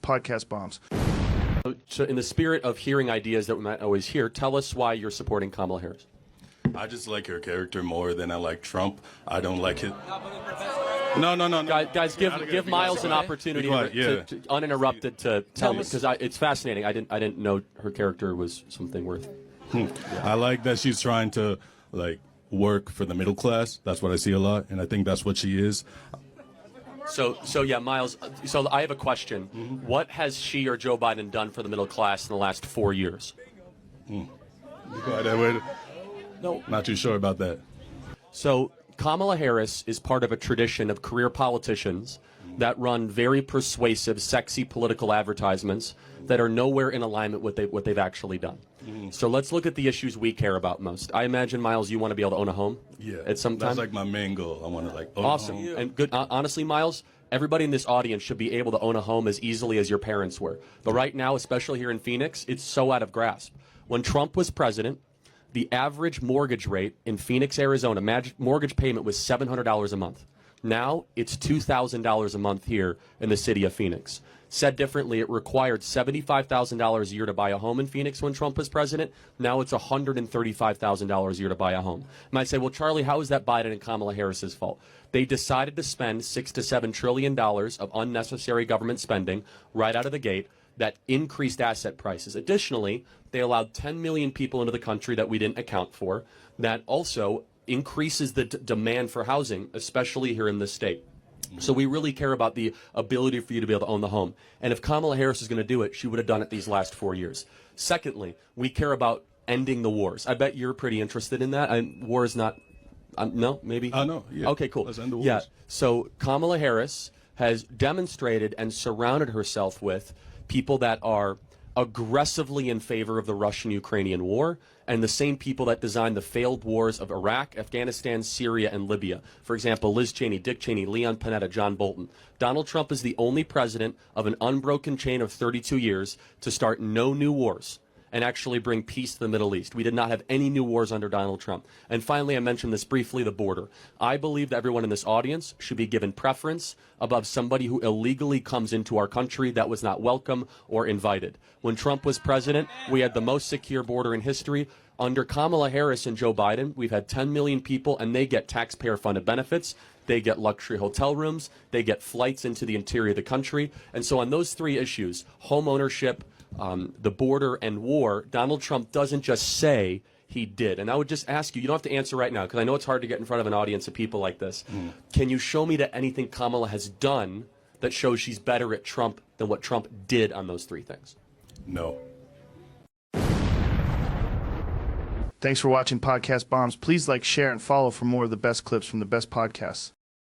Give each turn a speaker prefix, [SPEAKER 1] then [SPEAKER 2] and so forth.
[SPEAKER 1] Podcast Bombs.
[SPEAKER 2] So in the spirit of hearing ideas that we might always hear, tell us why you're supporting Kamala Harris.
[SPEAKER 3] I just like her character more than I like Trump. I don't like his... No.
[SPEAKER 2] Guys, give Miles an opportunity to uninterrupted to tell me, because it's fascinating. I didn't know her character was something worth.
[SPEAKER 3] I like that she's trying to work for the middle class. That's what I see a lot, and I think that's what she is.
[SPEAKER 2] So yeah, Miles. So I have a question. What has she or Joe Biden done for the middle class in the last 4 years?
[SPEAKER 3] You go that way?
[SPEAKER 2] No,
[SPEAKER 3] not too sure about that.
[SPEAKER 2] So Kamala Harris is part of a tradition of career politicians that run very persuasive, sexy political advertisements that are nowhere in alignment with what they've actually done. So let's look at the issues we care about most. I imagine, Miles, you want to be able to own a home.
[SPEAKER 3] Yeah,
[SPEAKER 2] at some time.
[SPEAKER 3] That's like my main goal. I want to own
[SPEAKER 2] awesome.
[SPEAKER 3] a home.
[SPEAKER 2] And good. Honestly, Miles, everybody in this audience should be able to own a home as easily as your parents were. But right now, especially here in Phoenix, it's so out of grasp. When Trump was president, the average mortgage rate in Phoenix, Arizona, mortgage payment was $700 a month. Now it's $2,000 a month here in the city of Phoenix. Said differently, it required $75,000 a year to buy a home in Phoenix when Trump was president. Now it's $135,000 a year to buy a home. You might say, well, Charlie, how is that Biden and Kamala Harris's fault? They decided to spend $6 to $7 trillion of unnecessary government spending right out of the gate that increased asset prices. Additionally, they allowed 10 million people into the country that we didn't account for. That also increases the demand for housing, especially here in this state. So we really care about the ability for you to be able to own the home. And if Kamala Harris is going to do it, she would have done it these last 4 years. Secondly, we care about ending the wars. I bet you're pretty interested in that. War is not... no, maybe?
[SPEAKER 3] No, yeah.
[SPEAKER 2] Okay, cool.
[SPEAKER 3] Let's end the wars.
[SPEAKER 2] Yeah, so Kamala Harris has demonstrated and surrounded herself with people that are aggressively in favor of the Russian-Ukrainian war, and the same people that designed the failed wars of Iraq, Afghanistan, Syria, and Libya. For example, Liz Cheney, Dick Cheney, Leon Panetta, John Bolton. Donald Trump is the only president of an unbroken chain of 32 years to start no new wars and actually bring peace to the Middle East. We did not have any new wars under Donald Trump. And finally, I mentioned this briefly, the border. I believe that everyone in this audience should be given preference above somebody who illegally comes into our country that was not welcome or invited. When Trump was president, we had the most secure border in history. Under Kamala Harris and Joe Biden, we've had 10 million people, and they get taxpayer-funded benefits. They get luxury hotel rooms. They get flights into the interior of the country. And so on those three issues, home ownership, the border, and war, Donald Trump doesn't just say he did. And I would just ask you, you don't have to answer right now, because I know it's hard to get in front of an audience of people like this. Can you show me that anything Kamala has done that shows she's better at Trump than what Trump did on those three things?
[SPEAKER 3] No.
[SPEAKER 1] Thanks for watching Podcast Bombs. Please like, share, and follow for more of the best clips from the best podcasts.